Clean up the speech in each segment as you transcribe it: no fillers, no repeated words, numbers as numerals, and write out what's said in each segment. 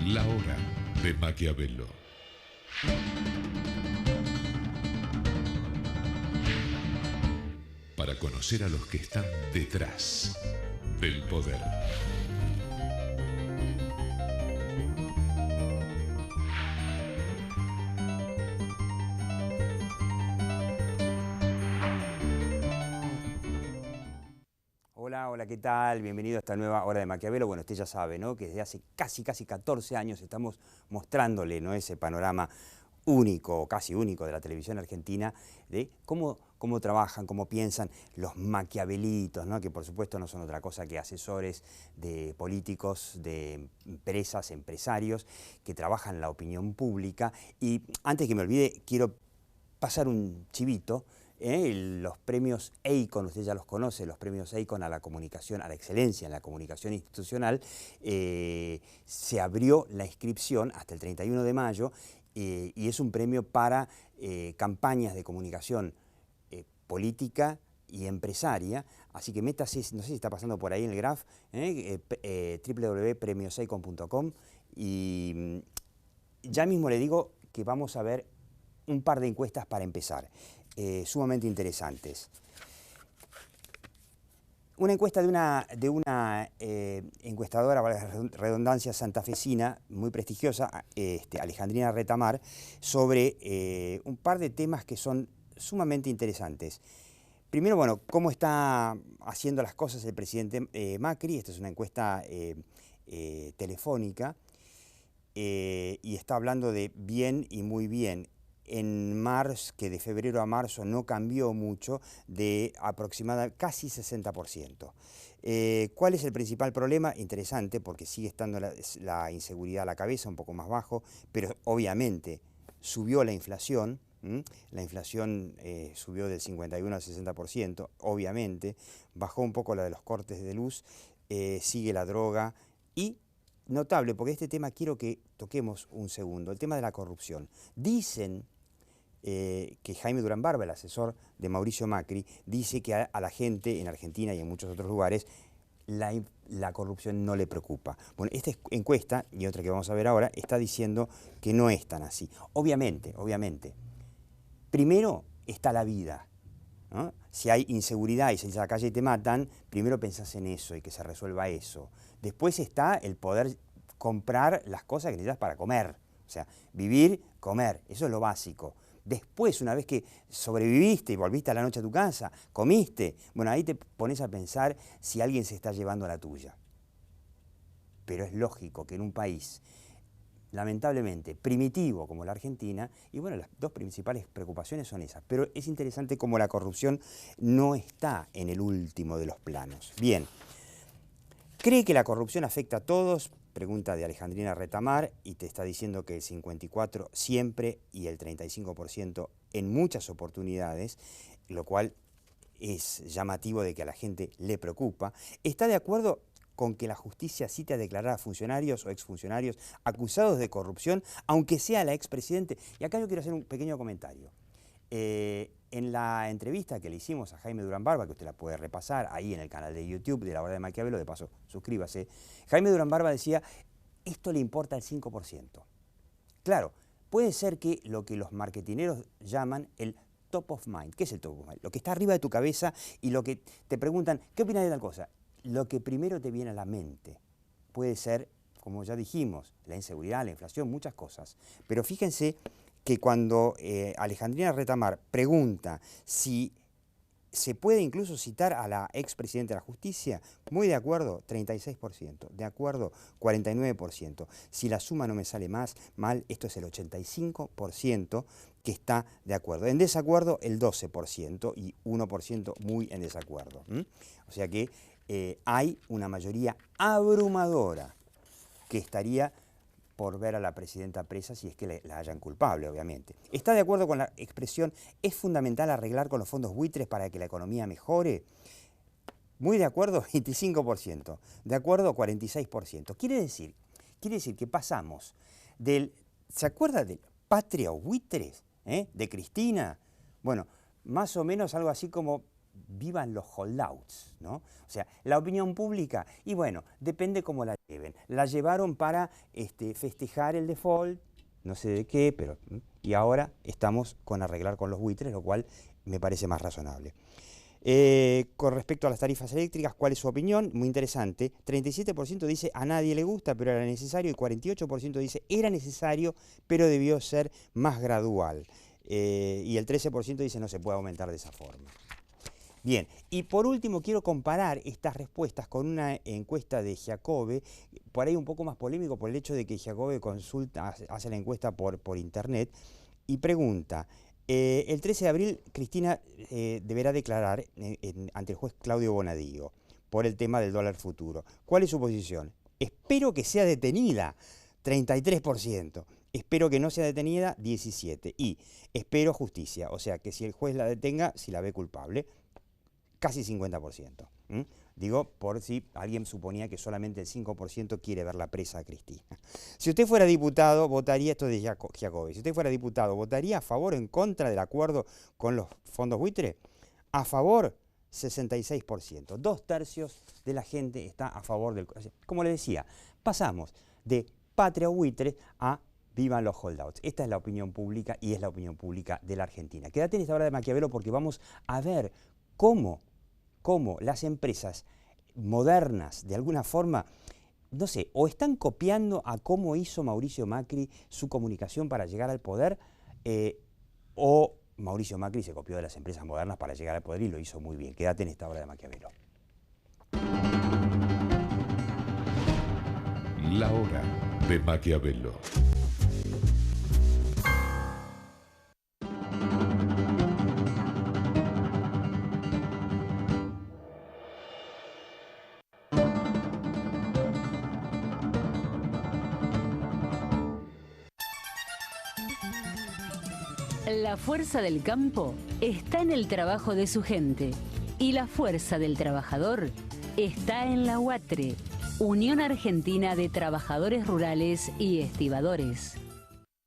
La hora de Maquiavelo. Para conocer a los que están detrás del poder. Hola, ¿qué tal? Bienvenido a esta nueva hora de Maquiavelo. Bueno, usted ya sabe, ¿no?, que desde hace casi 14 años estamos mostrándole, ¿no?, ese panorama único, casi único de la televisión argentina, de cómo trabajan, cómo piensan los maquiavelitos, ¿no?, que por supuesto no son otra cosa que asesores de políticos, de empresas, empresarios, que trabajan la opinión pública. Y antes que me olvide, quiero pasar un chivito. Los premios EICON, usted ya los conoce, los premios EICON a la comunicación, a la excelencia en la comunicación institucional, se abrió la inscripción hasta el 31 de mayo y es un premio para campañas de comunicación política y empresaria, así que métase, no sé si está pasando por ahí en el graph, www.premioseicon.com, y ya mismo le digo que vamos a ver un par de encuestas para empezar. Sumamente interesantes. Una encuesta de una encuestadora, valga la redundancia, santafesina, muy prestigiosa, Alejandrina Retamar, sobre un par de temas que son sumamente interesantes. Primero, bueno, cómo está haciendo las cosas el presidente Macri. Esta es una encuesta telefónica y está hablando de bien y muy bien. En marzo, que de febrero a marzo no cambió mucho, de aproximadamente casi 60%. ¿Cuál es el principal problema? Interesante, porque sigue estando la inseguridad a la cabeza, un poco más bajo, pero obviamente subió la inflación. La inflación subió del 51 al 60%, obviamente, bajó un poco la de los cortes de luz, sigue la droga y, notable, porque este tema quiero que toquemos un segundo, el tema de la corrupción. Dicen que Jaime Durán Barba, el asesor de Mauricio Macri, dice que a la gente en Argentina y en muchos otros lugares la corrupción no le preocupa. Bueno, esta encuesta, y otra que vamos a ver ahora, está diciendo que no es tan así. Obviamente, primero está la vida, ¿no? Si hay inseguridad y salís a la calle y te matan, primero pensás en eso y que se resuelva eso. Después está el poder comprar las cosas que necesitas para comer. O sea, vivir, comer, eso es lo básico. Después, una vez que sobreviviste y volviste a la noche a tu casa, comiste, bueno, ahí te pones a pensar si alguien se está llevando la tuya. Pero es lógico que en un país lamentablemente primitivo como la Argentina, y bueno, las dos principales preocupaciones son esas, pero es interesante cómo la corrupción no está en el último de los planos. Bien, ¿cree que la corrupción afecta a todos? Pregunta de Alejandrina Retamar, y te está diciendo que el 54% siempre y el 35% en muchas oportunidades, lo cual es llamativo de que a la gente le preocupa. ¿Está de acuerdo con que la justicia cite a declarar a funcionarios o exfuncionarios acusados de corrupción, aunque sea la expresidente? Y acá yo quiero hacer un pequeño comentario. En la entrevista que le hicimos a Jaime Durán Barba, que usted la puede repasar ahí en el canal de YouTube de La Hora de Maquiavelo, de paso suscríbase, Jaime Durán Barba decía, esto le importa el 5%. Claro, puede ser que lo que los marketineros llaman el top of mind. ¿Qué es el top of mind? Lo que está arriba de tu cabeza y lo que te preguntan, ¿qué opinas de tal cosa? Lo que primero te viene a la mente. Puede ser, como ya dijimos, la inseguridad, la inflación, muchas cosas. Pero fíjense que cuando Alejandrina Retamar pregunta si se puede incluso citar a la expresidenta de la justicia, muy de acuerdo, 36%, de acuerdo, 49%. Si la suma no me sale mal, esto es el 85% que está de acuerdo. En desacuerdo, el 12% y 1% muy en desacuerdo. O sea que hay una mayoría abrumadora que estaría por ver a la presidenta presa si es que la hayan culpable, obviamente. ¿Está de acuerdo con la expresión, es fundamental arreglar con los fondos buitres para que la economía mejore? Muy de acuerdo, 25%. De acuerdo, 46%. Quiere decir que pasamos del... ¿Se acuerda del Patria o Buitres? De Cristina. Bueno, más o menos algo así como vivan los holdouts, ¿no? O sea, la opinión pública, y bueno, depende cómo la La llevaron para festejar el default, no sé de qué, pero y ahora estamos con arreglar con los buitres, lo cual me parece más razonable. Con respecto a las tarifas eléctricas, ¿cuál es su opinión? Muy interesante. 37% dice a nadie le gusta, pero era necesario, y 48% dice era necesario, pero debió ser más gradual. Y el 13% dice no se puede aumentar de esa forma. Bien, y por último quiero comparar estas respuestas con una encuesta de Giacobbe, por ahí un poco más polémico por el hecho de que Giacobbe hace la encuesta por internet y pregunta, el 13 de abril Cristina deberá declarar ante el juez Claudio Bonadío por el tema del dólar futuro. ¿Cuál es su posición? Espero que sea detenida, 33%. Espero que no sea detenida, 17%. Y espero justicia, o sea que si el juez la detenga, si la ve culpable, casi 50%. Digo, por si alguien suponía que solamente el 5% quiere verla presa a Cristina. Si usted fuera diputado, votaría, esto de Giacobbe, si usted fuera diputado, ¿votaría a favor o en contra del acuerdo con los fondos buitre? A favor, 66%. 2/3 de la gente está a favor del... Como le decía, pasamos de patria buitre a vivan los holdouts. Esta es la opinión pública y es la opinión pública de la Argentina. Quédate en esta hora de Maquiavelo porque vamos a ver cómo las empresas modernas, de alguna forma, no sé, o están copiando a cómo hizo Mauricio Macri su comunicación para llegar al poder, o Mauricio Macri se copió de las empresas modernas para llegar al poder y lo hizo muy bien. Quédate en esta hora de Maquiavelo. La hora de Maquiavelo. La fuerza del campo está en el trabajo de su gente y la fuerza del trabajador está en la UATRE, Unión Argentina de Trabajadores Rurales y Estibadores.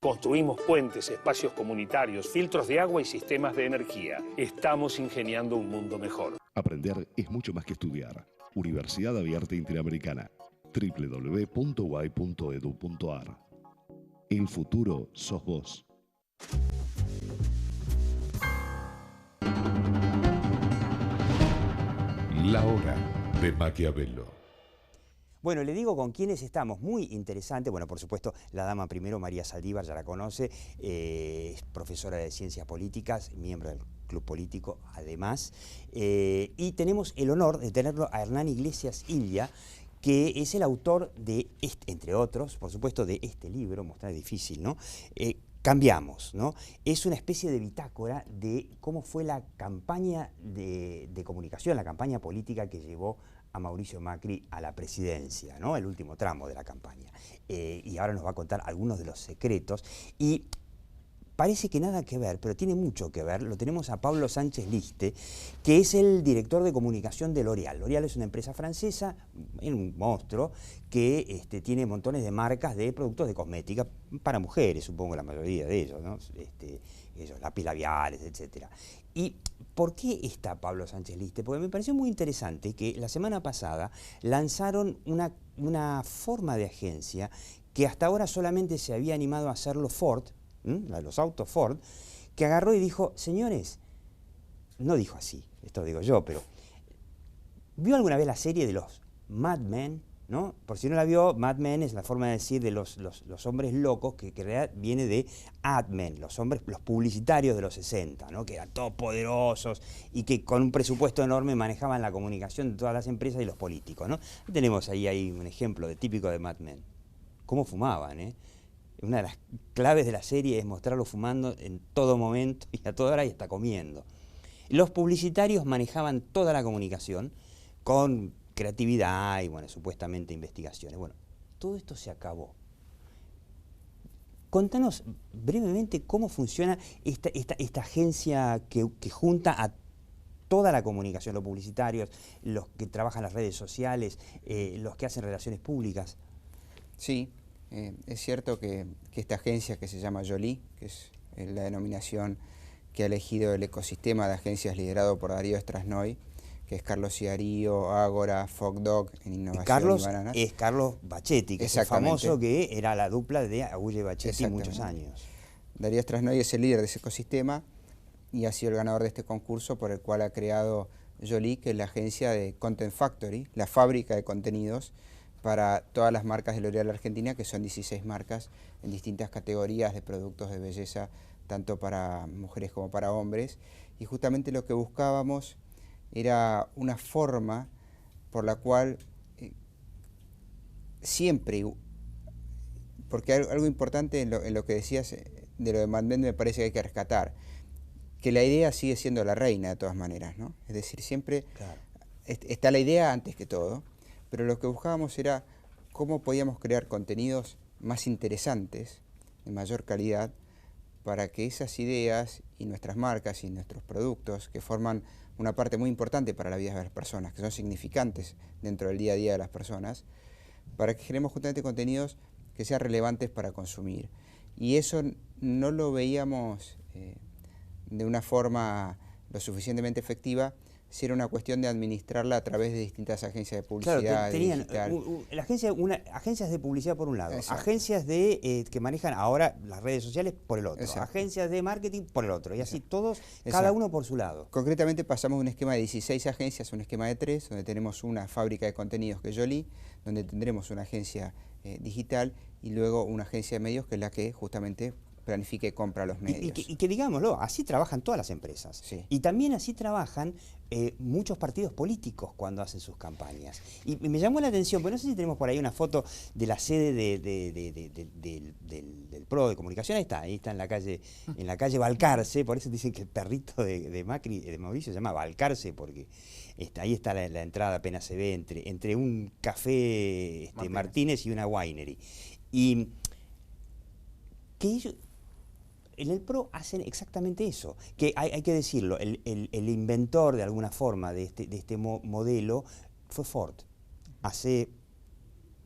Construimos puentes, espacios comunitarios, filtros de agua y sistemas de energía. Estamos ingeniando un mundo mejor. Aprender es mucho más que estudiar. Universidad Abierta Interamericana. www.uay.edu.ar. El futuro sos vos. La hora de Maquiavelo. Bueno, le digo con quiénes estamos, muy interesante. Bueno, por supuesto, la dama primero, María Saldívar, ya la conoce, es profesora de Ciencias Políticas, miembro del Club Político, además. Y tenemos el honor de tenerlo a Hernán Iglesias Illa, que es el autor de, entre otros, por supuesto, de este libro, mostrar es difícil, ¿no? Cambiamos, ¿no? Es una especie de bitácora de cómo fue la campaña de comunicación, la campaña política que llevó a Mauricio Macri a la presidencia, ¿no? El último tramo de la campaña. Y ahora nos va a contar algunos de los secretos. Y parece que nada que ver, pero tiene mucho que ver. Lo tenemos a Pablo Sánchez Liste, que es el director de comunicación de L'Oréal. L'Oréal es una empresa francesa, un monstruo, que tiene montones de marcas de productos de cosmética para mujeres, supongo la mayoría de ellos, ¿no? Lápiz labiales, etc. ¿Y por qué está Pablo Sánchez Liste? Porque me pareció muy interesante que la semana pasada lanzaron una forma de agencia que hasta ahora solamente se había animado a hacerlo Ford, los autos Ford, que agarró y dijo, señores, no dijo así, esto lo digo yo, pero ¿vio alguna vez la serie de los Mad Men? ¿No? Por si no la vio, Mad Men es la forma de decir de los hombres locos, que en realidad viene de Ad Men, los publicitarios de los 60, ¿no? Que eran todos poderosos y que con un presupuesto enorme manejaban la comunicación de todas las empresas y los políticos, ¿no? Tenemos ahí un ejemplo típico de Mad Men. Cómo fumaban, ¿eh? Una de las claves de la serie es mostrarlo fumando en todo momento y a toda hora y hasta comiendo. Los publicitarios manejaban toda la comunicación con creatividad y, bueno, supuestamente investigaciones. Bueno, todo esto se acabó. Contanos brevemente cómo funciona esta agencia que junta a toda la comunicación, los publicitarios, los que trabajan en las redes sociales, los que hacen relaciones públicas. Sí. Es cierto que esta agencia que se llama Joly, que es la denominación que ha elegido el ecosistema de agencias liderado por Darío Strasnoy, que es Carlos Ciarío, Ágora, Fogdog en innovación Carlos y bananas. es Carlos Bachetti, que es el famoso que era la dupla de Agulla y Bachetti muchos años. Darío Strasnoy es el líder de ese ecosistema y ha sido el ganador de este concurso por el cual ha creado Jolie, que es la agencia de Content Factory, la fábrica de contenidos para todas las marcas de L'Oréal Argentina, que son 16 marcas en distintas categorías de productos de belleza, tanto para mujeres como para hombres. Y justamente lo que buscábamos era una forma por la cual siempre, porque algo importante en lo que decías de lo de Mad Men me parece que hay que rescatar, que la idea sigue siendo la reina de todas maneras, ¿no? Es decir, siempre está la idea antes que todo, pero lo que buscábamos era cómo podíamos crear contenidos más interesantes, de mayor calidad, para que esas ideas y nuestras marcas y nuestros productos, que forman una parte muy importante para la vida de las personas, que son significantes dentro del día a día de las personas, para que generemos justamente contenidos que sean relevantes para consumir. Y eso no lo veíamos de una forma lo suficientemente efectiva, si era una cuestión de administrarla a través de distintas agencias de publicidad. Claro, tenían digital. agencias de publicidad por un lado, Exacto. agencias que manejan ahora las redes sociales por el otro, Exacto. agencias de marketing por el otro, y así todos, Exacto. cada uno por su lado. Concretamente pasamos de un esquema de 16 agencias a un esquema de 3, donde tenemos una fábrica de contenidos que es Jolie, donde tendremos una agencia digital y luego una agencia de medios que es la que justamente planifica y compra los medios. Y que digámoslo, así trabajan todas las empresas. Sí. Y también así trabajan muchos partidos políticos cuando hacen sus campañas. Y me llamó la atención, pero no sé si tenemos por ahí una foto de la sede del PRO de Comunicación. Ahí está en la calle Balcarce, por eso dicen que el perrito de Macri, de Mauricio, se llama Balcarce, porque ahí está la entrada, apenas se ve, entre un café Martínez y una winery. Y que ellos en el PRO hacen exactamente eso, que hay que decirlo, el inventor de alguna forma de este modelo fue Ford, hace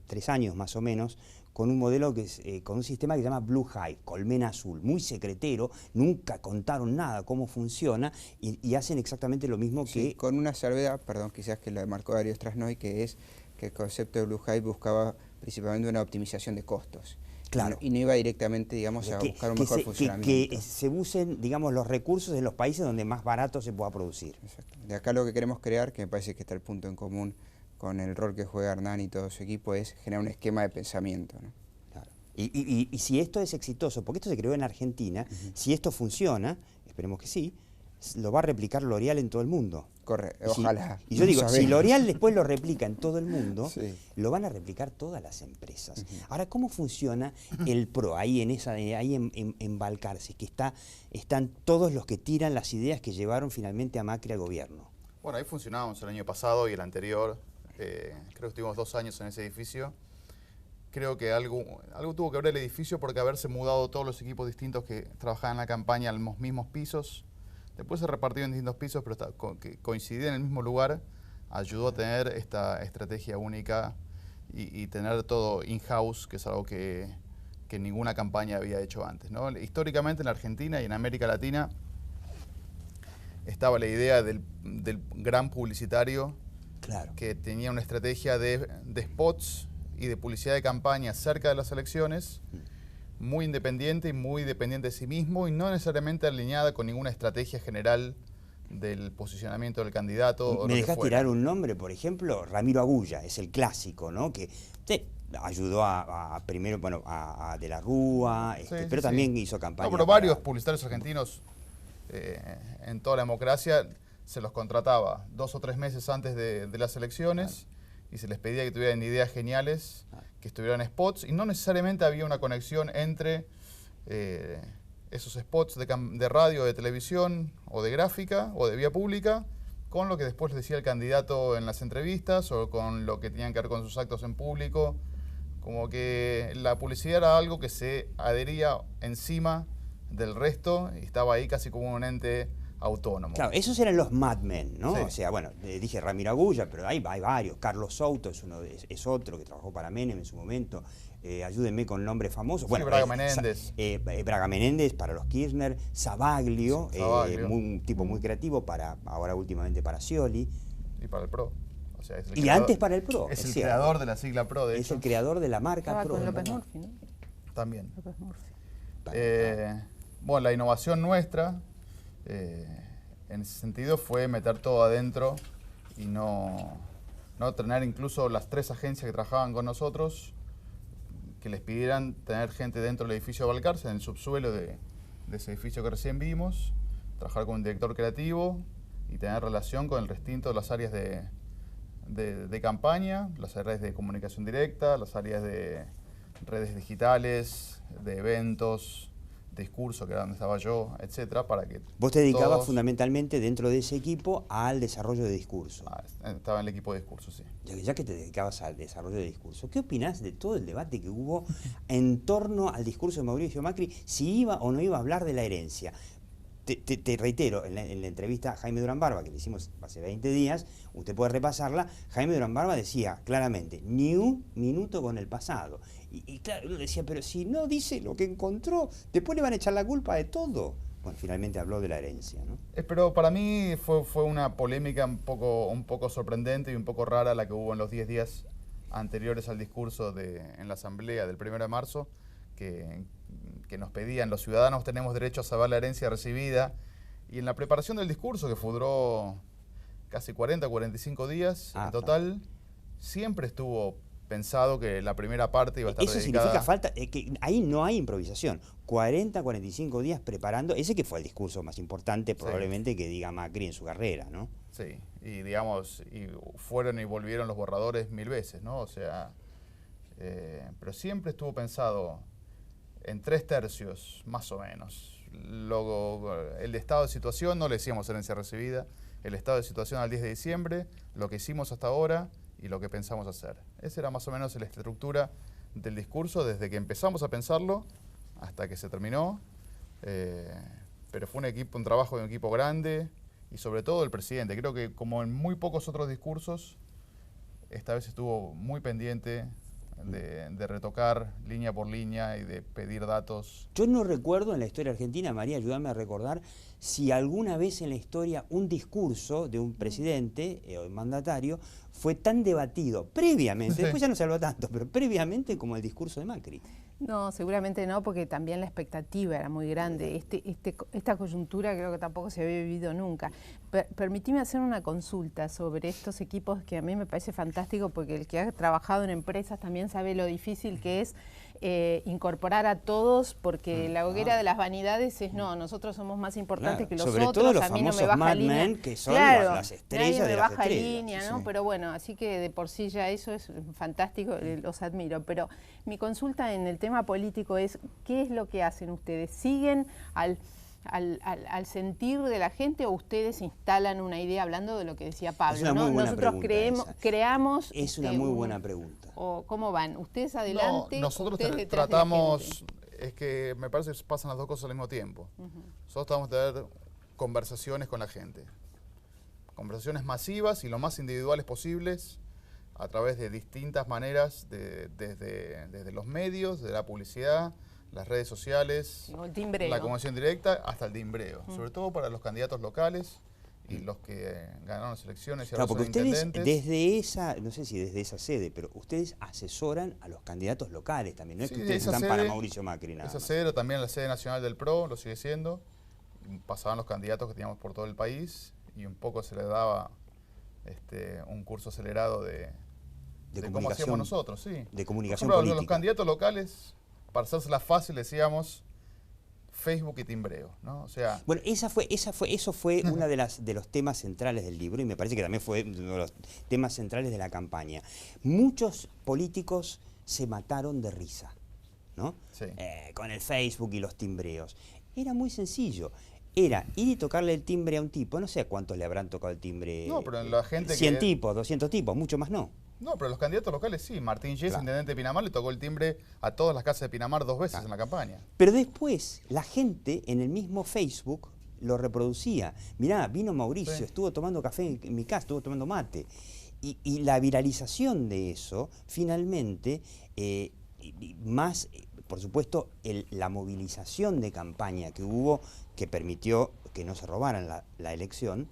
3 años más o menos, con un modelo con un sistema que se llama Blue Hive, colmena azul, muy secretero, nunca contaron nada cómo funciona y hacen exactamente lo mismo Sí, que... con una salvedad, perdón, quizás que la marcó Darío Strasnoy, que es que el concepto de Blue Hive buscaba principalmente una optimización de costos. Claro. Y no iba directamente, digamos, a buscar un mejor funcionamiento. Que se usen, digamos, los recursos en los países donde más barato se pueda producir. Exacto. De acá lo que queremos crear, que me parece que está el punto en común con el rol que juega Hernán y todo su equipo, es generar un esquema de pensamiento, ¿no? Claro. Y si esto es exitoso, porque esto se creó en Argentina, si esto funciona, esperemos que sí, lo va a replicar L'Oréal en todo el mundo. Correcto, ojalá. Y yo digo, si sabemos. L'Oréal después lo replica en todo el mundo, Sí. lo van a replicar todas las empresas. Ahora, ¿cómo funciona el PRO ahí en Balcarce, que están todos los que tiran las ideas que llevaron finalmente a Macri al gobierno? Bueno, ahí funcionábamos el año pasado y el anterior. Creo que estuvimos 2 años en ese edificio. Creo que algo tuvo que ver el edificio porque haberse mudado todos los equipos distintos que trabajaban en la campaña a los mismos pisos. Después se repartió en distintos pisos, pero que coincidía en el mismo lugar, ayudó a tener esta estrategia única y tener todo in-house, que es algo que ninguna campaña había hecho antes, ¿no? Históricamente en Argentina y en América Latina estaba la idea del gran publicitario, Claro. que tenía una estrategia de spots y de publicidad de campaña cerca de las elecciones, muy independiente y muy dependiente de sí mismo y no necesariamente alineada con ninguna estrategia general del posicionamiento del candidato. ¿Me dejás tirar un nombre, por ejemplo? Ramiro Agulla, es el clásico, ¿no? Que ayudó primero, bueno, a De la Rúa, pero también hizo campaña. No, pero varios publicitarios argentinos en toda la democracia se los contrataba 2 o 3 meses antes de las elecciones y se les pedía que tuvieran ideas geniales, que estuvieran spots, y no necesariamente había una conexión entre esos spots de radio, de televisión, o de gráfica, o de vía pública, con lo que después les decía el candidato en las entrevistas, o con lo que tenían que ver con sus actos en público. Como que la publicidad era algo que se adhería encima del resto, y estaba ahí casi como un ente autónomo. Claro, esos eran los Mad Men, ¿no? Sí. O sea, bueno, dije Ramiro Agulla, pero hay varios. Carlos Souto es otro que trabajó para Menem en su momento. Ayúdenme con nombres famosos. Sí, Bueno, Braga Menéndez. Braga Menéndez para los Kirchner, Savaglio, Sí, Savaglio. un tipo muy creativo ahora últimamente para Scioli. y para el PRO. O sea, es el Y creador, antes para el PRO. es el cierto. creador de la sigla PRO, de Es hecho. el creador de la marca Estaba PRO. con López ¿verdad? Murphy, ¿no? También. López Murphy. Bueno, la innovación nuestra, en ese sentido, fue meter todo adentro y no tener incluso las 3 agencias que trabajaban con nosotros, que les pidieran tener gente dentro del edificio de Balcarce, en el subsuelo de ese edificio que recién vimos, trabajar con un director creativo y tener relación con el resto de las áreas de campaña, las áreas de comunicación directa, las áreas de redes digitales, de eventos, discurso, que era donde estaba yo, etcétera, para que Vos te dedicabas todos- fundamentalmente dentro de ese equipo al desarrollo de discurso. Estaba en el equipo de discurso, sí. Ya que te dedicabas al desarrollo de discurso, ¿qué opinás de todo el debate que hubo en torno al discurso de Mauricio Macri, si iba o no iba a hablar de la herencia? Te reitero, en la entrevista a Jaime Durán Barba, que le hicimos hace 20 días, usted puede repasarla, Jaime Durán Barba decía claramente, ni un minuto con el pasado. Y claro, uno decía, pero si no dice lo que encontró, después le van a echar la culpa de todo. Bueno, finalmente habló de la herencia, ¿no? Pero para mí fue una polémica un poco sorprendente y un poco rara la que hubo en los 10 días anteriores al discurso en la asamblea del 1 de marzo, que nos pedían, los ciudadanos tenemos derecho a saber la herencia recibida, y en la preparación del discurso, que duró casi 45 días en total, siempre estuvo pensado que la primera parte iba a estar Eso dedicada... significa que ahí no hay improvisación. 45 días preparando, ese que fue el discurso más importante probablemente que diga Macri en su carrera, ¿no? Sí, y digamos, y fueron y volvieron los borradores 1000 veces, ¿no? O sea, pero siempre estuvo pensado en 3/3, más o menos. Luego, el estado de situación, no le decíamos herencia recibida, el estado de situación al 10 de diciembre, lo que hicimos hasta ahora y lo que pensamos hacer. Esa era más o menos la estructura del discurso desde que empezamos a pensarlo hasta que se terminó. Pero fue un trabajo de un equipo grande y sobre todo el presidente. Creo que como en muy pocos otros discursos, esta vez estuvo muy pendiente de retocar línea por línea y de pedir datos. Yo no recuerdo en la historia argentina, María, ayúdame a recordar, si alguna vez en la historia un discurso de un presidente o un mandatario fue tan debatido previamente, después ya no se habló tanto, pero previamente como el discurso de Macri. No, seguramente no, porque también la expectativa era muy grande. Esta coyuntura creo que tampoco se había vivido nunca. Permitime hacer una consulta sobre estos equipos que a mí me parece fantástico, porque el que ha trabajado en empresas también sabe lo difícil que es incorporar a todos, porque la hoguera de las vanidades es no, nosotros somos más importantes que los sobre otros, todo los a mí no me famosos baja Mad línea. Men, que son Claro, las estrellas nadie me de las baja estrellas. línea, ¿no? Sí. Pero bueno, así que de por sí ya eso es fantástico, los admiro. Pero mi consulta en el tema político es, ¿qué es lo que hacen ustedes? ¿Siguen al sentir de la gente o ustedes instalan una idea hablando de lo que decía Pablo? Es una muy buena Nosotros pregunta creamos... Es una muy buena pregunta. ¿O cómo van? ¿Ustedes adelante? No, nosotros ustedes detrás de la tratamos, gente? es que me parece que pasan las dos cosas al mismo tiempo. Nosotros tratamos de tener conversaciones con la gente. Conversaciones masivas y lo más individuales posibles, a través de distintas maneras, desde los medios, de la publicidad, las redes sociales, O el timbreo. la comunicación directa, hasta el timbreo. Sobre todo para los candidatos locales y los que ganaron las elecciones y Claro, ahora porque son ustedes intendentes. desde esa, no sé si desde esa sede, pero ustedes asesoran a los candidatos locales también, no es Sí, que ustedes esa están para sede- Mauricio Macri nada Esa más. sede, también la sede nacional del PRO, lo sigue siendo. Pasaban los candidatos que teníamos por todo el país y un poco se les daba un curso acelerado de cómo hacíamos nosotros, sí. De comunicación Por ejemplo, política. los candidatos locales, para hacérsela fácil, decíamos Facebook y timbreo, ¿no? O sea, Bueno, eso fue uno de los temas centrales del libro y me parece que también fue uno de los temas centrales de la campaña. Muchos políticos se mataron de risa, ¿no? Sí. Con el Facebook y los timbreos. Era muy sencillo. Era ir y tocarle el timbre a un tipo, no sé a cuántos le habrán tocado el timbre. No, pero la gente 100 que- tipos, 200 tipos, mucho más no. no, pero los candidatos locales sí. Martín Yes, Claro. intendente de Pinamar, le tocó el timbre a todas las casas de Pinamar 2 veces en la campaña. Pero después la gente en el mismo Facebook lo reproducía. Mirá, vino Mauricio, Sí. estuvo tomando café en mi casa, estuvo tomando mate. Y la viralización de eso, finalmente, y más, por supuesto, la movilización de campaña que hubo, que permitió que no se robaran la elección,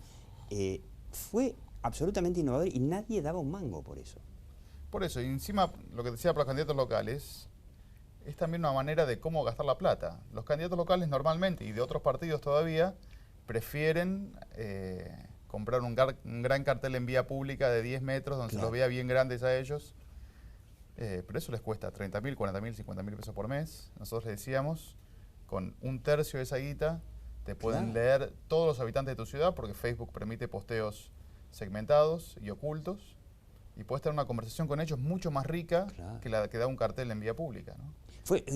fue absolutamente innovador y nadie daba un mango por eso. Por eso, y encima, lo que decía para los candidatos locales, es también una manera de cómo gastar la plata. Los candidatos locales normalmente, y de otros partidos todavía, prefieren comprar un gran cartel en vía pública de 10 metros, donde se los vea bien grandes a ellos. Pero eso les cuesta 30.000, 40.000, 50.000 pesos por mes. Nosotros les decíamos, con un tercio de esa guita, te pueden leer todos los habitantes de tu ciudad, porque Facebook permite posteos segmentados y ocultos, y puedes tener una conversación con ellos mucho más rica que la que da un cartel en vía pública, ¿no?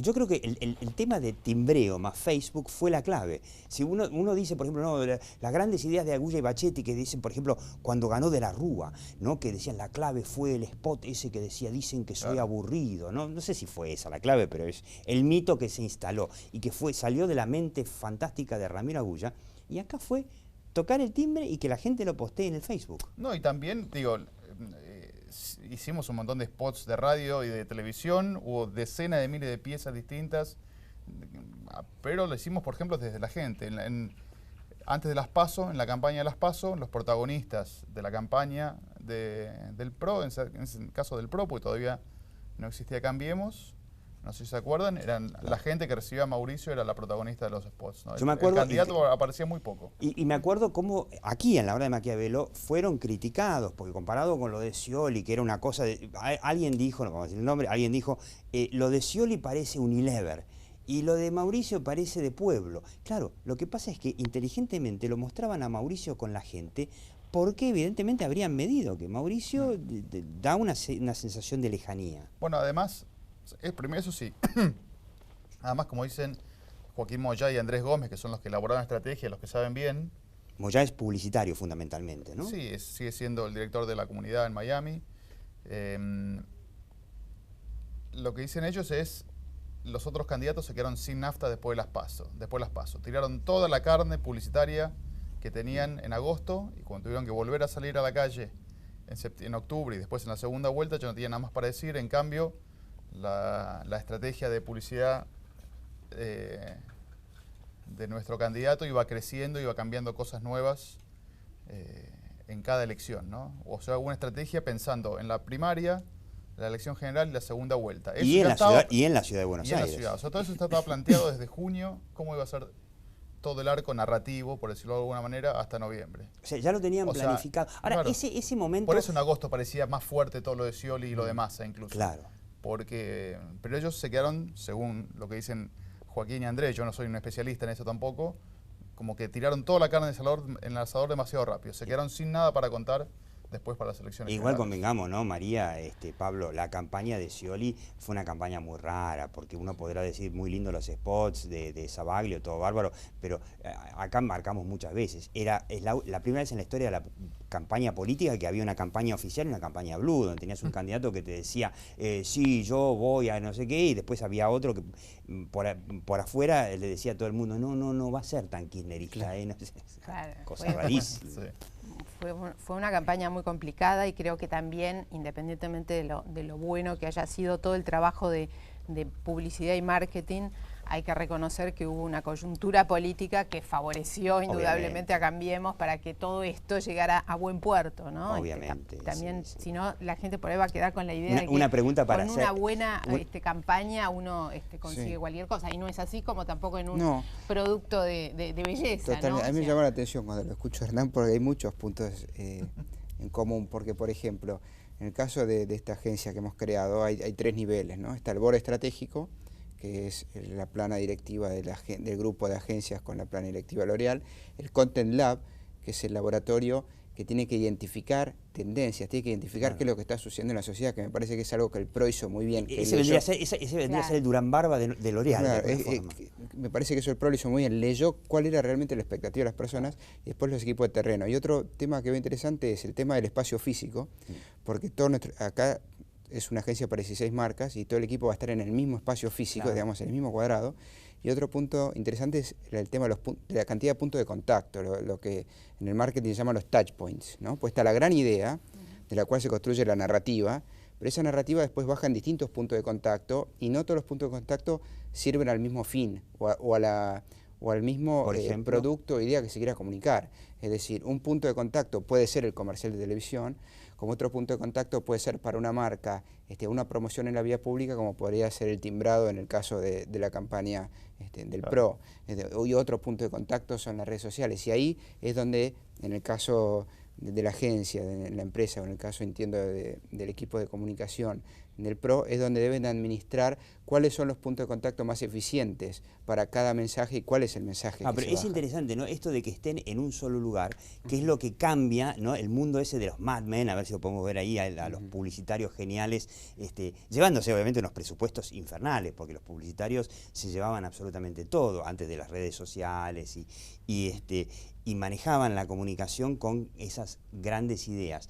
Yo creo que el tema de timbreo más Facebook fue la clave. Si uno dice, por ejemplo, no, las grandes ideas de Agulla y Bachetti que dicen, por ejemplo, cuando ganó de la Rúa, ¿no? Que decían la clave fue el spot ese que decía, dicen que soy aburrido, ¿no? No sé si fue esa la clave, pero es el mito que se instaló y que salió de la mente fantástica de Ramiro Agulla, y acá fue tocar el timbre y que la gente lo postee en el Facebook. No, y también, digo, hicimos un montón de spots de radio y de televisión, hubo decenas de miles de piezas distintas, pero lo hicimos, por ejemplo, desde la gente. Antes de las PASO, en la campaña de las PASO, los protagonistas de la campaña del PRO, en ese caso del PRO, porque todavía no existía Cambiemos, no sé si se acuerdan, eran la gente que recibía a Mauricio, era la protagonista de los spots, ¿no? Yo me acuerdo, el candidato aparecía muy poco. Y me acuerdo cómo aquí en la hora de Maquiavelo fueron criticados, porque comparado con lo de Scioli, que era una cosa alguien dijo, no vamos a decir el nombre, alguien dijo, lo de Scioli parece Unilever y lo de Mauricio parece de pueblo. Claro, lo que pasa es que inteligentemente lo mostraban a Mauricio con la gente, porque evidentemente habrían medido que Mauricio da una sensación de lejanía. Bueno, además, primero eso sí, además como dicen Joaquín Moyá y Andrés Gómez, que son los que elaboraron la estrategia, los que saben bien. Moyá es publicitario fundamentalmente, ¿no? Sí, sigue siendo el director de la comunidad en Miami. Lo que dicen ellos es, los otros candidatos se quedaron sin nafta después de las PASO. Tiraron toda la carne publicitaria que tenían en agosto, y cuando tuvieron que volver a salir a la calle en octubre y después en la segunda vuelta ya no tenían nada más para decir. En cambio, la estrategia de publicidad de nuestro candidato iba creciendo, iba cambiando cosas nuevas en cada elección, ¿no? O sea, una estrategia pensando en la primaria, la elección general y la segunda vuelta. Y en la ciudad de Buenos Aires. O sea, todo eso estaba planteado desde junio, cómo iba a ser todo el arco narrativo, por decirlo de alguna manera, hasta noviembre. O sea, ya lo tenían planificado. Ahora, claro, ese momento... Por eso en agosto parecía más fuerte todo lo de Scioli y lo de Massa incluso. Claro. Pero ellos se quedaron, según lo que dicen Joaquín y Andrés, yo no soy un especialista en eso tampoco, como que tiraron toda la carne en el asador demasiado rápido. Se quedaron sin nada para contar después para las elecciones. Igual convengamos, ¿no, María, Pablo? La campaña de Scioli fue una campaña muy rara, porque uno podrá decir muy lindo los spots de Savaglio, todo bárbaro, pero acá marcamos muchas veces. Es la primera vez en la historia de la campaña política que había una campaña oficial y una campaña blue, donde tenías un candidato que te decía, sí, yo voy a no sé qué, y después había otro que por afuera le decía a todo el mundo, no va a ser tan kirchnerista, no sé, cosa rarísima. Sí. Fue una campaña muy complicada, y creo que también, independientemente de lo bueno que haya sido todo el trabajo de publicidad y marketing, hay que reconocer que hubo una coyuntura política que favoreció indudablemente a Cambiemos para que todo esto llegara a buen puerto, ¿no? Obviamente. También, sí. si no, la gente por ahí va a quedar con la idea de que una pregunta para con una buena campaña uno consigue cualquier cosa, y no es así, como tampoco en un producto de belleza. Totalmente. ¿no? A mí me llama la atención cuando lo escucho a Hernán, porque hay muchos puntos en común, porque por ejemplo, en el caso de esta agencia que hemos creado hay 3 niveles, ¿no? Está el board estratégico, que es la plana directiva del grupo de agencias con la plana directiva L'Oreal, el Content Lab, que es el laboratorio que tiene que identificar tendencias, tiene que identificar qué es lo que está sucediendo en la sociedad, que me parece que es algo que el PRO hizo muy bien. Ese vendría a ser el Durán Barba de L'Oreal. Claro, me parece que eso el PRO lo hizo muy bien, leyó cuál era realmente la expectativa de las personas y después los equipos de terreno. Y otro tema que veo interesante es el tema del espacio físico, porque acá es una agencia para 16 marcas y todo el equipo va a estar en el mismo espacio físico, digamos, en el mismo cuadrado. Y otro punto interesante es el tema de la cantidad de puntos de contacto, lo que en el marketing se llama los touch points, ¿no? Pues está la gran idea de la cual se construye la narrativa, pero esa narrativa después baja en distintos puntos de contacto y no todos los puntos de contacto sirven al mismo fin o al mismo producto o idea que se quiera comunicar. Es decir, un punto de contacto puede ser el comercial de televisión, como otro punto de contacto puede ser para una marca una promoción en la vía pública, como podría ser el timbrado en el caso de la campaña del PRO. Y otro punto de contacto son las redes sociales. Y ahí es donde, en el caso de la agencia, de la empresa, o en el caso, entiendo, del equipo de comunicación del PRO, es donde deben administrar cuáles son los puntos de contacto más eficientes para cada mensaje y cuál es el mensaje que pero se es baja. Interesante, ¿no? Esto de que estén en un solo lugar, que es lo que cambia, ¿no? El mundo ese de los Mad Men, a ver si lo podemos ver ahí, a los publicitarios geniales, llevándose obviamente unos presupuestos infernales, porque los publicitarios se llevaban absolutamente todo antes de las redes sociales y manejaban la comunicación con esas grandes ideas.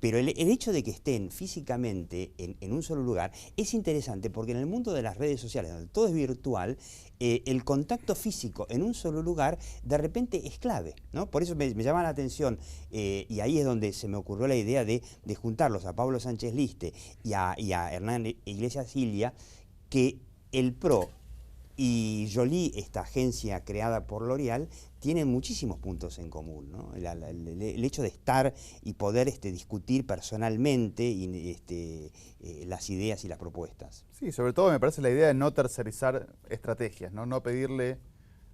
Pero el hecho de que estén físicamente en un solo lugar es interesante, porque en el mundo de las redes sociales, donde todo es virtual, el contacto físico en un solo lugar de repente es clave, ¿no? Por eso me llama la atención, y ahí es donde se me ocurrió la idea de juntarlos a Pablo Sánchez Liste y a Hernán Iglesias Silva, que el PRO y Joly, esta agencia creada por L'Oréal, tienen muchísimos puntos en común, ¿no? El hecho de estar y poder discutir personalmente las ideas y las propuestas. Sí, sobre todo me parece la idea de no tercerizar estrategias, no pedirle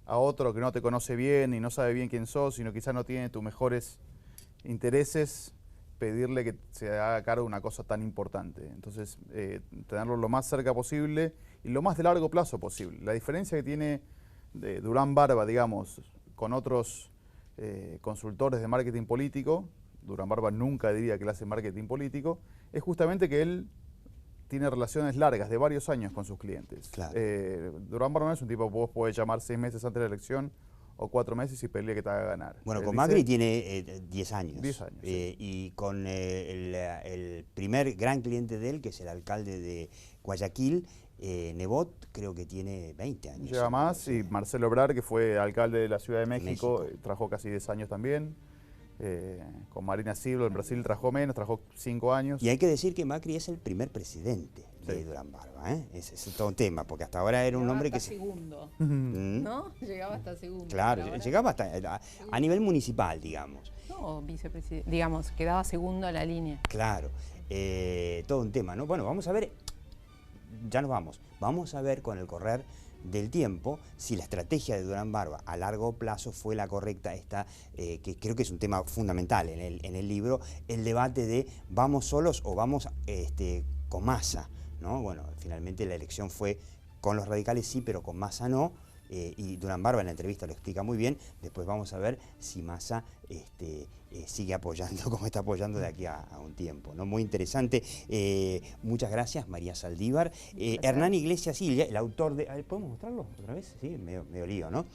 a otro que no te conoce bien y no sabe bien quién sos, sino quizás no tiene tus mejores intereses, pedirle que se haga cargo de una cosa tan importante. Entonces, tenerlo lo más cerca posible y lo más de largo plazo posible. La diferencia que tiene Durán Barba, digamos, con otros consultores de marketing político, Durán Barba nunca diría que él hace marketing político, es justamente que él tiene relaciones largas, de varios años con sus clientes. Claro. Durán Barba no es un tipo que vos podés llamar 6 meses antes de la elección o 4 meses y pedirle que te haga ganar. Bueno, con Macri tiene 10 años. 10 años, sí. Y con el primer gran cliente de él, que es el alcalde de Guayaquil, Nebot, creo que tiene 20 años. Lleva más, y Marcelo Ebrard, que fue alcalde de la Ciudad de México. Trabajó casi 10 años también. Con Marina Silva en Brasil trabajó menos, trabajó 5 años. Y hay que decir que Macri es el primer presidente de Durán Barba, ¿eh? Es todo un tema, porque hasta ahora era un hombre que... segundo, ¿no? Llegaba hasta segundo. Claro, llegaba hasta a nivel municipal, digamos. No, vicepresidente, digamos, quedaba segundo a la línea. Claro, todo un tema, ¿no? Bueno, vamos a ver, ya nos vamos a ver con el correr del tiempo si la estrategia de Durán Barba a largo plazo fue la correcta, que creo que es un tema fundamental en el libro, el debate de vamos solos o vamos con Massa, ¿no? Bueno, finalmente la elección fue con los radicales sí, pero con Massa no, y Durán Barba en la entrevista lo explica muy bien. Después vamos a ver si Massa sigue apoyando como está apoyando de aquí a un tiempo, ¿no? Muy interesante. Muchas gracias, María Saldívar. Hernán Iglesias Silva, el autor de... ¿Podemos mostrarlo otra vez? Sí, medio lío, ¿no?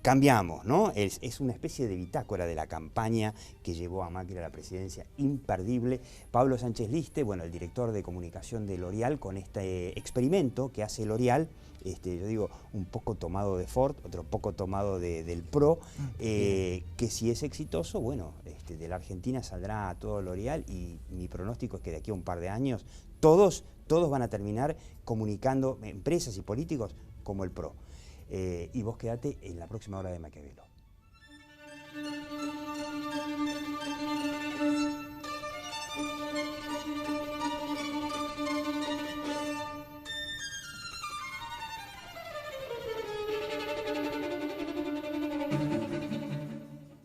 Cambiamos, ¿no? Es una especie de bitácora de la campaña que llevó a Macri a la presidencia, imperdible. Pablo Sánchez Liste, bueno, el director de comunicación de L'Oréal, con este experimento que hace L'Oréal, yo digo, un poco tomado de Ford, otro poco tomado del PRO, que si es exitoso, bueno, de la Argentina saldrá todo L'Oréal, y mi pronóstico es que de aquí a un par de años todos van a terminar comunicando, empresas y políticos, como el PRO. Y vos quedate en la próxima hora de Maquiavelo.